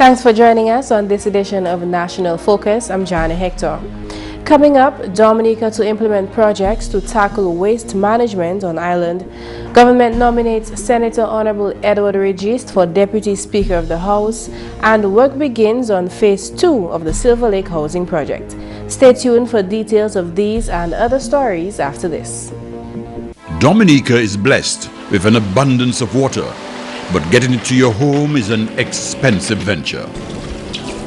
Thanks for joining us on this edition of National Focus. I'm Jarna Hector. Coming up, Dominica to implement projects to tackle waste management on island. Government nominates Senator Honorable Edward Registe for Deputy Speaker of the House, and work begins on Phase 2 of the Silver Lake Housing Project. Stay tuned for details of these and other stories after this. Dominica is blessed with an abundance of water, but getting it to your home is an expensive venture.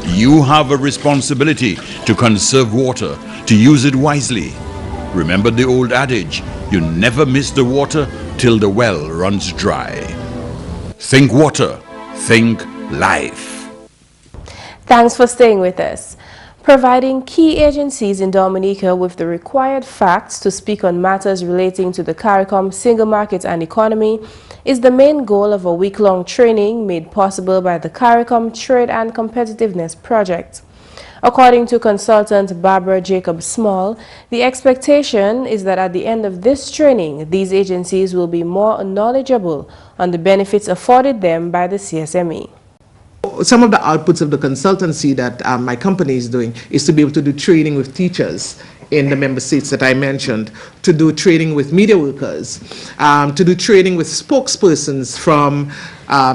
You have a responsibility to conserve water, to use it wisely. Remember the old adage, you never miss the water till the well runs dry. Think water, think life. Thanks for staying with us. Providing key agencies in Dominica with the required facts to speak on matters relating to the CARICOM single market and economy is the main goal of a week-long training made possible by the CARICOM Trade and Competitiveness Project. According to consultant Barbara Jacob Small, the expectation is that at the end of this training, these agencies will be more knowledgeable on the benefits afforded them by the CSME. Some of the outputs of the consultancy that my company is doing is to be able to do training with teachers in the member states that I mentioned, to do training with media workers, to do training with spokespersons from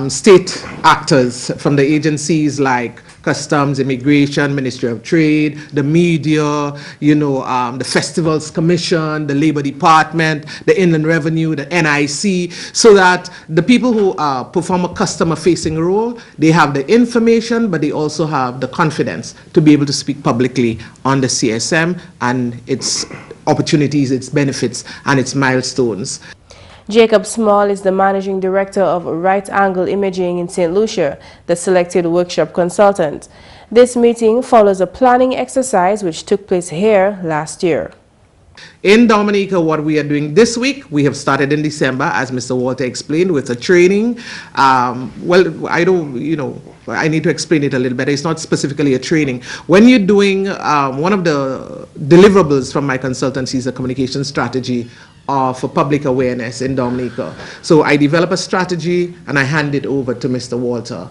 state actors, from the agencies like Customs, Immigration, Ministry of Trade, the media, the Festivals Commission, the Labor Department, the Inland Revenue, the NIC, so that the people who perform a customer-facing role, they have the information, but they also have the confidence to be able to speak publicly on the CSM and its opportunities, its benefits, and its milestones. Jacob Small is the Managing Director of Right Angle Imaging in St. Lucia, the selected workshop consultant. This meeting follows a planning exercise which took place here last year. In Dominica, what we are doing this week, we have started in December, as Mr. Walter explained, with a training. I need to explain it a little better. It's not specifically a training. When you're doing, one of the deliverables from my consultancy is a communication strategy for public awareness in Dominica. So I develop a strategy and I hand it over to Mr. Walter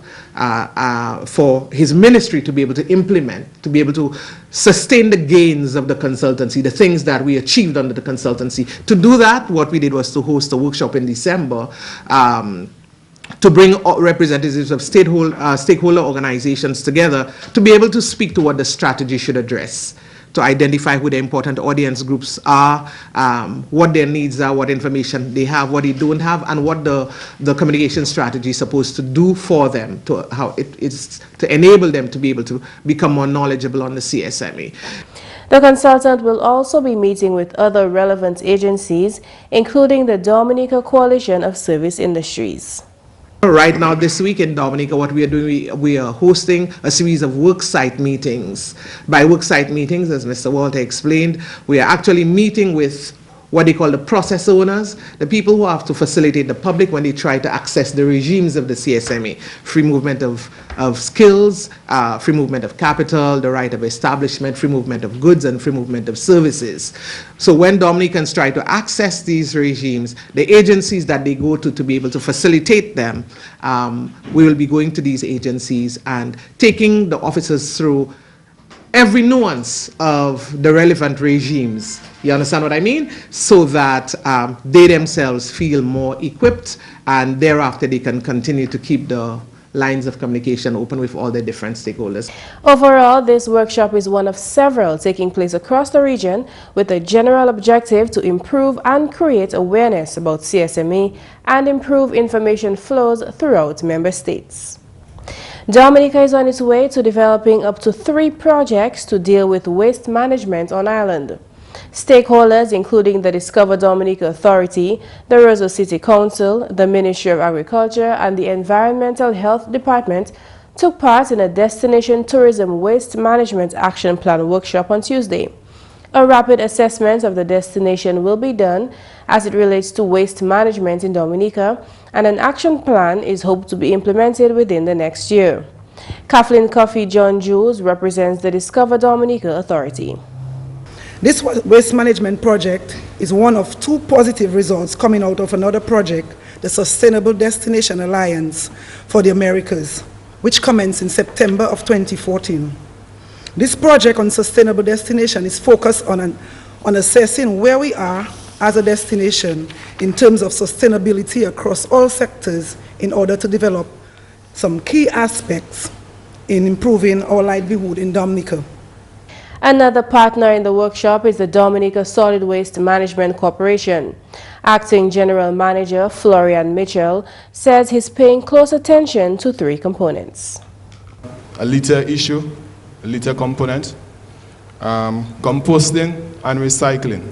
for his ministry to be able to implement, to be able to sustain the gains of the consultancy, the things that we achieved under the consultancy. To do that, what we did was to host a workshop in December to bring representatives of stakeholder organizations together to be able to speak to what the strategy should address, to identify who the important audience groups are, what their needs are, what information they have, what they don't have, and what the communication strategy is supposed to do for them, to how it is to enable them to be able to become more knowledgeable on the CSME. The consultant will also be meeting with other relevant agencies, including the Dominica Coalition of Service Industries. Right now, this week in Dominica, what we are doing, we are hosting a series of worksite meetings. By worksite meetings, as Mr. Walter explained, we are actually meeting with what they call the process owners, the people who have to facilitate the public when they try to access the regimes of the CSME, free movement of skills, free movement of capital, the right of establishment, free movement of goods, and free movement of services. So when Dominicans try to access these regimes, the agencies that they go to be able to facilitate them, we will be going to these agencies and taking the officers through every nuance of the relevant regimes. You understand what I mean? So that they themselves feel more equipped, and thereafter they can continue to keep the lines of communication open with all the different stakeholders. Overall, this workshop is one of several taking place across the region with a general objective to improve and create awareness about CSME and improve information flows throughout member states. Dominica is on its way to developing up to 3 projects to deal with waste management on island. Stakeholders, including the Discover Dominica Authority, the Roseau City Council, the Ministry of Agriculture, and the Environmental Health Department, took part in a Destination Tourism Waste Management Action Plan workshop on Tuesday. A rapid assessment of the destination will be done as it relates to waste management in Dominica, and an action plan is hoped to be implemented within the next year. Kathleen Coffey John Jules represents the Discover Dominica Authority. This waste management project is one of 2 positive results coming out of another project, the Sustainable Destination Alliance for the Americas, which commenced in September of 2014. This project on sustainable destination is focused on assessing where we are as a destination in terms of sustainability across all sectors in order to develop some key aspects in improving our livelihood in Dominica. Another partner in the workshop is the Dominica Solid Waste Management Corporation. Acting General Manager Florian Mitchell says he's paying close attention to three components. A litter issue, a litter component, composting and recycling.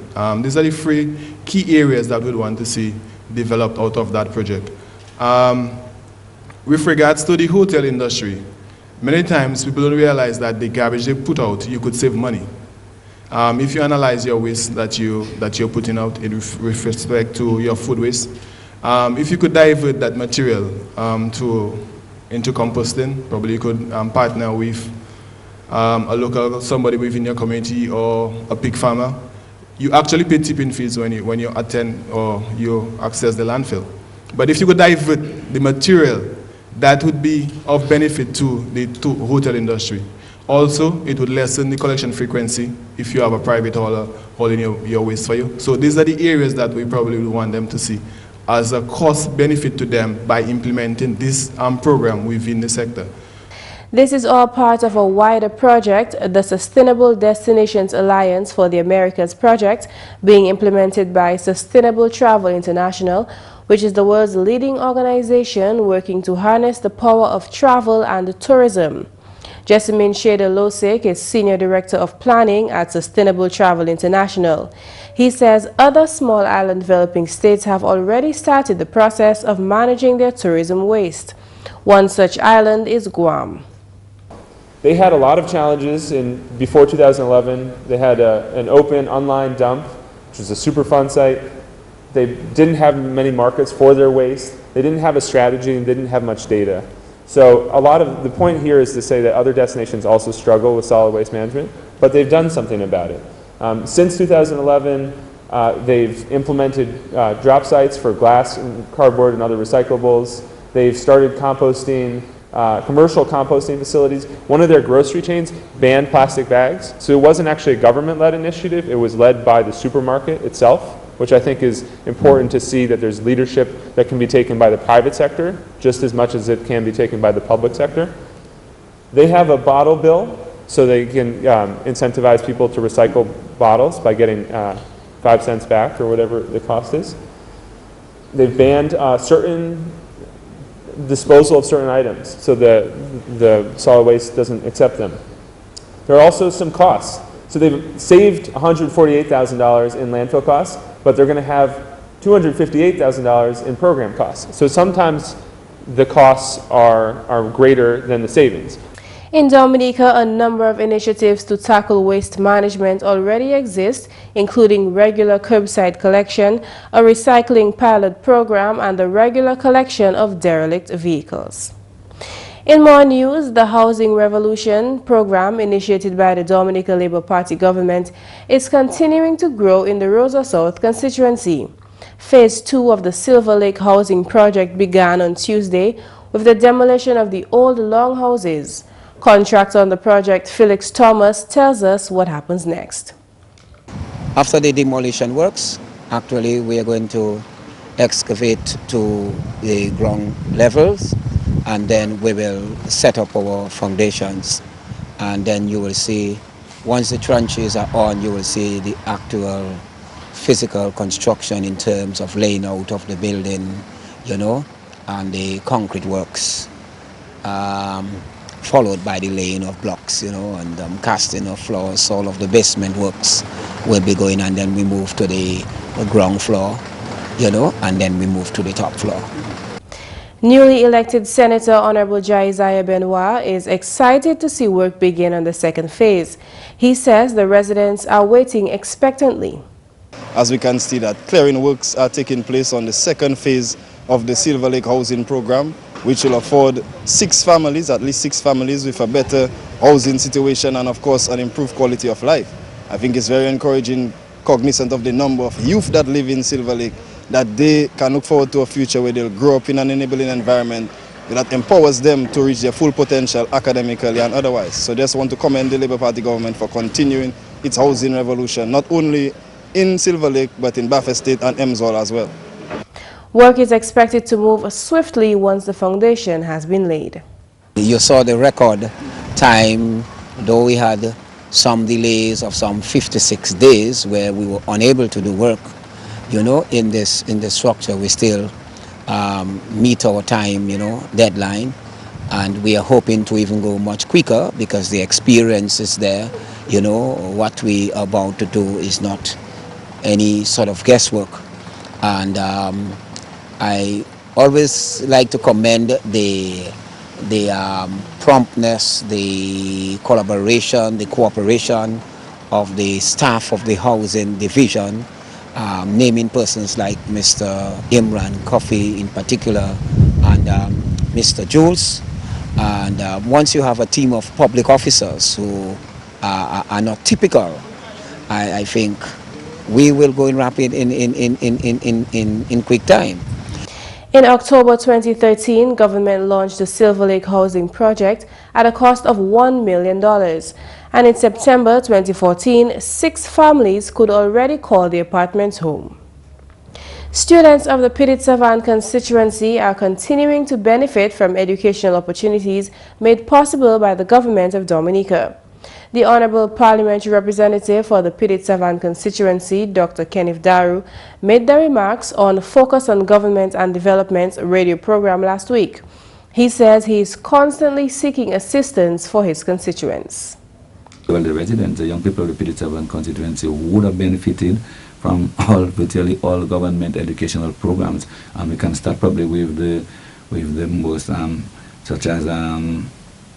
These are the three key areas that we'd want to see developed out of that project. With regards to the hotel industry, many times people don't realize that the garbage they put out, you could save money. If you analyze your waste that you're putting out with respect to your food waste, if you could divert that material into composting, probably you could partner with a local, somebody within your community or a pig farmer. You actually pay tipping fees when you attend or you access the landfill. But if you could divert the material, that would be of benefit to the hotel industry. Also, it would lessen the collection frequency if you have a private hauler hauling your waste for you. So these are the areas that we probably would want them to see as a cost benefit to them by implementing this program within the sector. This is all part of a wider project, the Sustainable Destinations Alliance for the Americas project, being implemented by Sustainable Travel International, which is the world's leading organization working to harness the power of travel and tourism. Jessamine Luce is Senior Director of Planning at Sustainable Travel International. He says other small island developing states have already started the process of managing their tourism waste. One such island is Guam. They had a lot of challenges before 2011. They had an open online dump, which was a super fun site. They didn't have many markets for their waste. They didn't have a strategy and didn't have much data. So a lot of the point here is to say that other destinations also struggle with solid waste management, but they've done something about it. Since 2011, they've implemented drop sites for glass and cardboard and other recyclables. They've started composting, commercial composting facilities. One of their grocery chains banned plastic bags. So it wasn't actually a government-led initiative. It was led by the supermarket itself, which I think is important to see that there's leadership that can be taken by the private sector just as much as it can be taken by the public sector. They have a bottle bill, so they can incentivize people to recycle bottles by getting 5 cents back or whatever the cost is. They've banned certain disposal of certain items, so the solid waste doesn't accept them. There are also some costs. So they've saved $148,000 in landfill costs, but they're going to have $258,000 in program costs. So sometimes the costs are greater than the savings. In Dominica, a number of initiatives to tackle waste management already exist, including regular curbside collection, a recycling pilot program, and the regular collection of derelict vehicles. In more news, the Housing Revolution program initiated by the Dominica Labour Party government is continuing to grow in the Rosa South constituency. Phase 2 of the Silver Lake housing project began on Tuesday with the demolition of the old longhouses. Contractor on the project, Felix Thomas, tells us what happens next. After the demolition works, actually we are going to excavate to the ground levels, and then we will set up our foundations, and then you will see, once the trenches are on, you will see the actual physical construction in terms of laying out of the building, you know, and the concrete works, followed by the laying of blocks, you know, and casting of floors. All of the basement works will be going, and then we move to the ground floor, you know, and then we move to the top floor. Newly elected Senator Honorable Jaiziah Benoit is excited to see work begin on the second phase. He says the residents are waiting expectantly. As we can see that clearing works are taking place on the second phase of the Silver Lake housing program, which will afford 6 families, at least 6 families, with a better housing situation and of course an improved quality of life. I think it's very encouraging, cognizant of the number of youth that live in Silver Lake, that they can look forward to a future where they'll grow up in an enabling environment, that empowers them to reach their full potential academically and otherwise. So just want to commend the Labour Party government for continuing its housing revolution, not only in Silver Lake, but in Baffin State and Emsall as well. Work is expected to move swiftly once the foundation has been laid. You saw the record time, though we had some delays of some 56 days where we were unable to do work. You know, in the structure, we still meet our time, deadline, and we are hoping to even go much quicker because the experience is there. What we are about to do is not any sort of guesswork, and I always like to commend the promptness, the collaboration, the cooperation of the staff of the housing division, naming persons like Mr. Imran Kofi in particular, and Mr. Jules. And once you have a team of public officers who are not typical, I think we will go in rapid in quick time. In October 2013, government launched the Silver Lake Housing Project at a cost of $1 million. And in September 2014, 6 families could already call the apartments home. Students of the Pitt-Savannah constituency are continuing to benefit from educational opportunities made possible by the government of Dominica. The Honorable Parliamentary Representative for the Pitt-Savannah constituency, Dr. Kenneth Daru, made the remarks on Focus on Government and Development's radio program last week. He says he is constantly seeking assistance for his constituents. Well, the residents, the young people of the Pitt-Savannah constituency would have benefited from virtually all government educational programs, and we can start probably with the most such as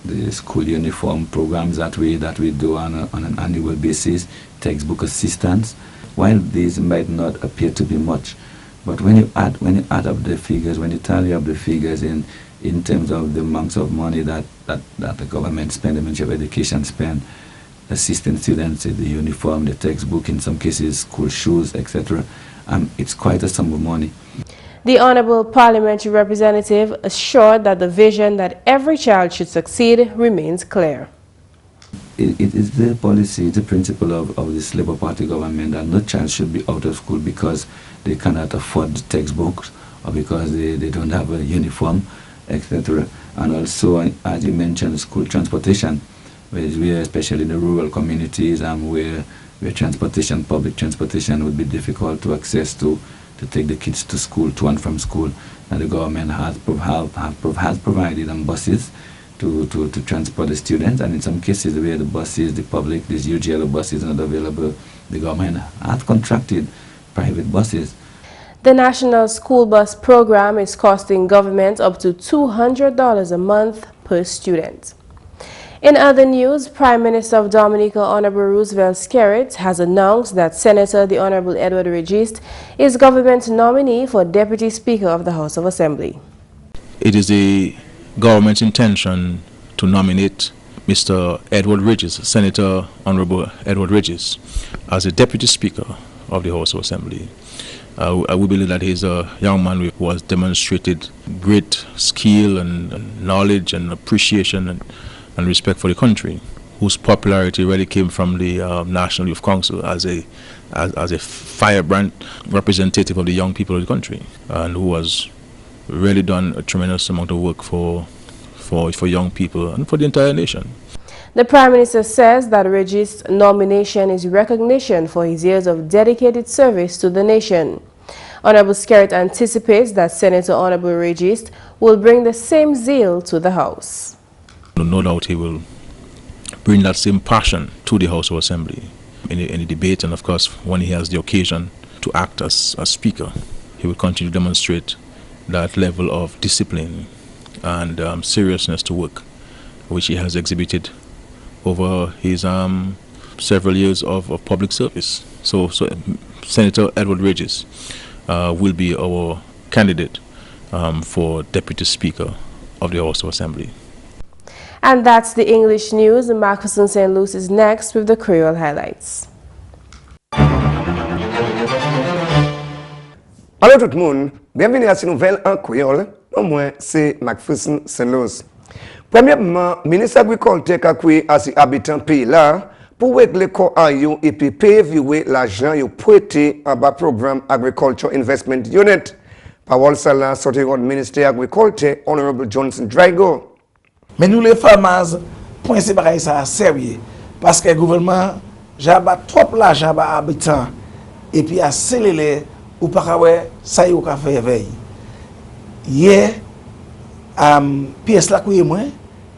the school uniform programs that we do on an annual basis, textbook assistance. While these might not appear to be much, but when you add up the figures, when you tally up the figures in terms of the amounts of money that the government spend, the Ministry of Education spend, assisting students in the uniform, the textbook, in some cases school shoes, etc., it's quite a sum of money. The Honorable Parliamentary Representative assured that the vision that every child should succeed remains clear. It is the policy, the principle of this Labour Party government that no child should be out of school because they cannot afford the textbooks or because they don't have a uniform, etc. And also, as you mentioned, school transportation, where especially in the rural communities where transportation, public transportation would be difficult to access to take the kids to school, to and from school, and the government has provided them buses to transport the students, and in some cases where the buses, the public, these huge yellow buses are not available, the government has contracted private buses. The National School Bus Program is costing government up to $200 a month per student. In other news, Prime Minister of Dominica, Honorable Roosevelt Skerrit, has announced that Senator the Honorable Edward Registe is government nominee for Deputy Speaker of the House of Assembly. It is the government's intention to nominate Mr. Edward Registe, Senator Honorable Edward Registe, as the Deputy Speaker of the House of Assembly. We believe that he's a young man who has demonstrated great skill and knowledge and appreciation and respect for the country, whose popularity really came from the National Youth Council as a firebrand representative of the young people of the country, and who has really done a tremendous amount of work for young people and for the entire nation. The Prime Minister says that Registe's nomination is recognition for his years of dedicated service to the nation. Honorable Skerrit anticipates that Senator Honorable Registe will bring the same zeal to the House. No doubt he will bring that same passion to the House of Assembly in the debate, and of course when he has the occasion to act as Speaker, he will continue to demonstrate that level of discipline and seriousness to work, which he has exhibited over his several years of public service. So Senator Edward Registe will be our candidate for Deputy Speaker of the House of Assembly. And that's the English news. McPherson St. Luce is next with the Creole highlights. Allô tout le monde, bienvenue à cette nouvelle en créole non moins c'est McPherson Saint-Louis. Premièrement, ministre agriculture qui a créé à ces habitants pays là pour régler quoi et puis payer l'argent yo prêté en bas programme Agriculture Investment Unit. Parole ça là sorti du ministère agriculture Honorable Johnson Drago. Mais nous les farmers point c'est pareil ça sérieux parce que le gouvernement j'abat trop l'argent à habitants et puis à accélérer ou pas ouais ça y au café veille. Hier pièce là couille moins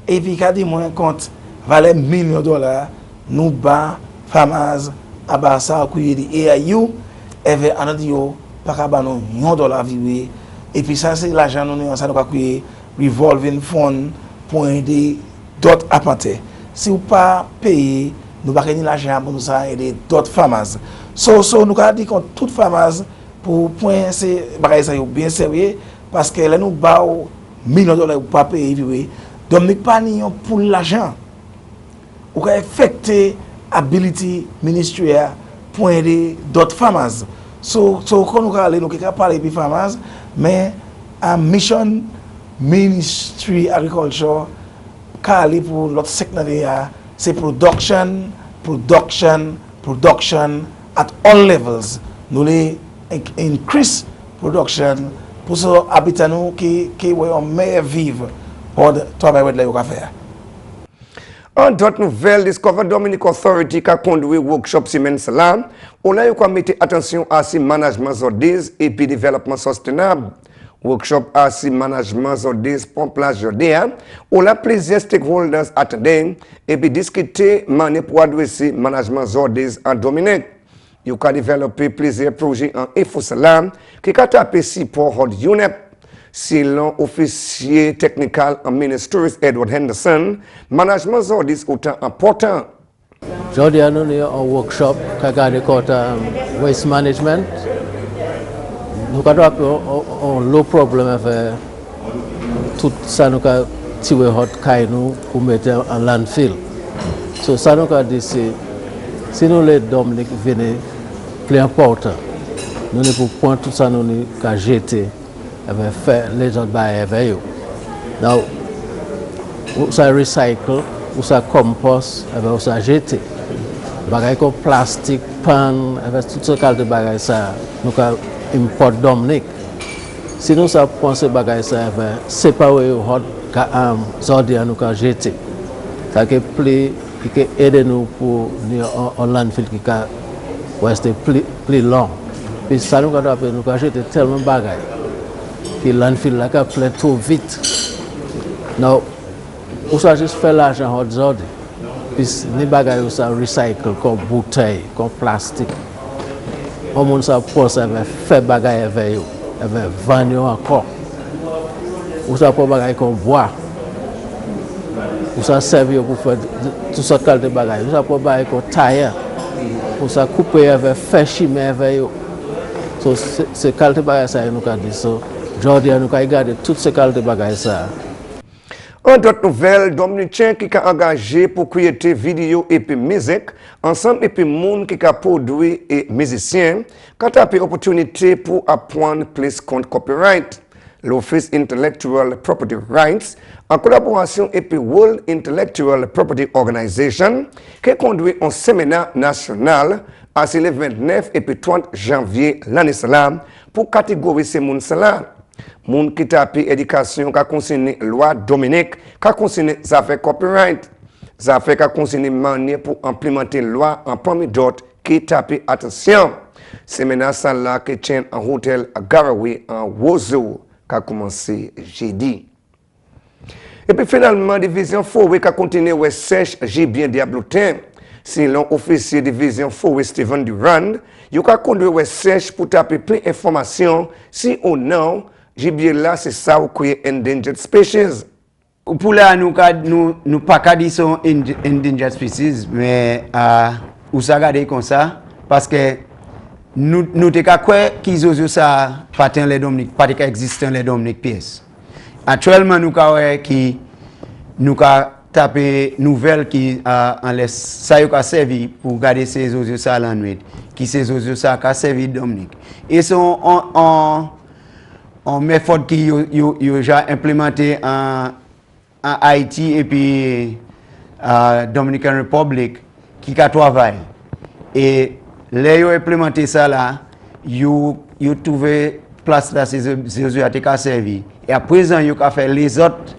et puis quand dit moins compte valait millions de dollars nous bas farmers à bas ça couille dit et you avait anotio pas ba non $1 vivre et puis ça c'est l'argent nous ça nous couille revolving fund pour aider d'autres apporter si ou pas payer nous pas gagner l'argent pour nous ça aider d'autres farmers so nous a dit contre toutes farmers pour point c'est bagay ça bien sérieux parce que là nous ba millions de dollars pour pas payer vivre Dominique pas ni pour l'argent ou ka affecter ability ministerial pour aider d'autres farmers so quand nous aller nous ka parler puis farmers mais a mission ministry agriculture ka aller pour l'autre secteur c'est production at all levels nous les increase production pour ce habitat nous qui on meilleur vivre pour travailler de la faire. En d'autres nouvelles, Discover Dominic Authority qui a conduit workshop semaine là, on a eu qu'à mettre attention à ce management zodiz et puis développement sustainable. Workshop à ce management zodiz pour place Jordéen, on a plusieurs stakeholders attendés et puis discuter manière pour adresser management zodiz en Dominique. Il a développé plusieurs projets en Infosalam qui a tapé support hors UNEP. Selon officier technical en ministries Edward Henderson, management zodis autant important. Aujourd'hui, nous avons un workshop qui a waste management. Nous avons un low problème avec tout ça nous avons tiré pour mettre en landfill. So ça nous avons dit si nous les Dominique viennent plus important, nous ne pouvons pas tout ça nous avons jeter. Fait les autres bails avec eux. Donc, ou ça recycle, ou ça compost, ou ça jeter. Bagaille comme plastique, pan, avec tout ce genre de bagaille ça, nous import Dominique. Si nous ça penser bagaille ça, séparer hot zordia nous jeter. Ça qui aider nous pour un landfill qui rester plus long. Puis ça nous jeter tellement bagaille. Puis landfill là plein trop vite. Non, on ça juste faire l'argent aujourd'hui. Puis les bagages on ça recycle comme bouteille, comme plastique. On monde ça pense avec faire bagages avec eux, avec vendre encore. On ça pour bagages comme bois. On ça servir pour faire tout ça de bagages. On ça pour bagages comme taille. On ça couper avec faire chimie avec eux. So c'est qualité bagages ça nous a dit ça. Aujourd'hui, nous avons regardé toutes ces qualités de bagages. En d'autres nouvelles, Dominicain qui a engagé pour créer des vidéos et puis musique, ensemble et puis monde qui a produit et musicien, qui a eu opportunité pour apprendre plus contre copyright. L'Office Intellectual Property Rights, en collaboration avec le World Intellectual Property Organization, qui conduit un séminaire national à le 29 et puis 30 janvier l'année pour catégoriser ces gens. Moun qui tape éducation qui concerne loi Dominique, qui concerne ça fait copyright, ça fait qui concerne manière pour implémenter loi en premier d'autres qui tape attention. Séminaire ça là qui tient en hôtel à Garaway en Wozo qui a commencé jeudi. Et puis finalement division forêt qui continue ouais sèche j'ai bien diablotin. Selon officier division forêt Stephen Durand, il a conduit ouais sèche pour taper plein d'informations si ou non j'ai là, c'est ça ou créer endangered species. Pour là, nous pas qu'à dire son endangered species, mais ou ça garder comme ça, parce que nous te qu'à quoi qu'ils osent ça patin les Dominique, pas qu'à exister les Dominique pièces. Actuellement, nous qu'à qui nous qu'à taper nouvelles qui en laisse ça y a servi pour garder ces oseux ça la nuit, qui ces oseux ça qu'a servi Dominique. Et sont en méthode qui déjà implémenté en Haïti et puis Dominican Republic qui travaille. Et là, ils ont implémenté ça là, ils ont trouvé place là, ces eaux à servi. Et à présent, ils ont fait les autres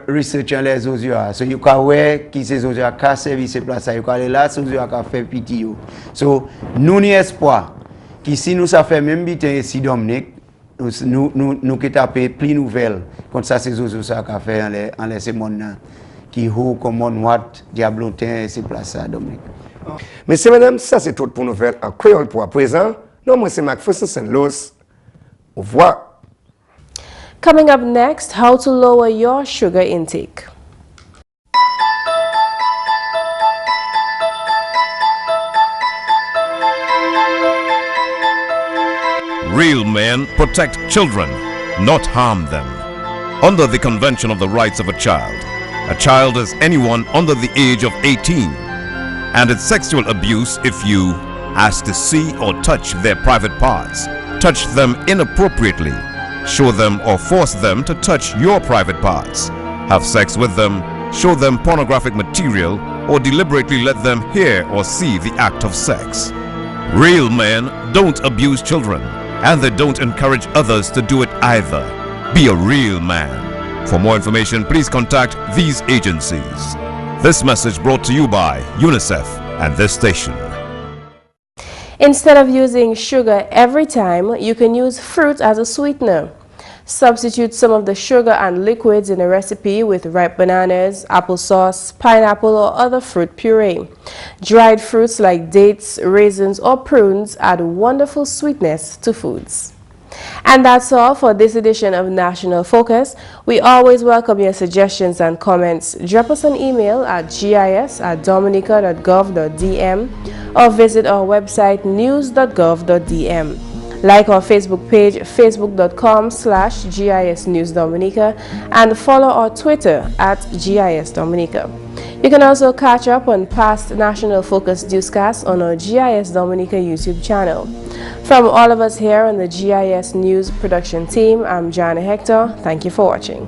research en les eaux. So, ils ont fait qui ces eaux à servi ces places là, ils ont aller là, ces eaux à faire petit. So, nous avons espoir que si nous ça fait même bien ici Dominique, nous qui tapons plus nouvelles, comme ça ces eaux ça qu'a fait en les mondes qui haut comme on watt diablotin ces places là Dominique. Messieurs, mesdames, ça c'est tout pour nouvelles en créole pour à présent. Non, moi c'est McPherson, Luce. Au revoir. Coming up next, how to lower your sugar intake. Real men protect children, not harm them. Under the Convention of the Rights of a child is anyone under the age of 18. And it's sexual abuse if you ask to see or touch their private parts, touch them inappropriately, show them or force them to touch your private parts, have sex with them, show them pornographic material, or deliberately let them hear or see the act of sex. Real men don't abuse children, and they don't encourage others to do it either. Be a real man. For more information, please contact these agencies. This message brought to you by UNICEF and this station. Instead of using sugar every time, you can use fruit as a sweetener. Substitute some of the sugar and liquids in a recipe with ripe bananas, applesauce, pineapple, or other fruit puree. Dried fruits like dates, raisins, or prunes add wonderful sweetness to foods. And that's all for this edition of National Focus. We always welcome your suggestions and comments. Drop us an email at gis@dominica.gov.dm or visit our website news.gov.dm. Like our Facebook page, facebook.com/GIS News Dominica, and follow our Twitter @GIS Dominica. You can also catch up on past National Focus newscasts on our GIS Dominica YouTube channel. From all of us here on the GIS News production team, I'm Jarna Hector. Thank you for watching.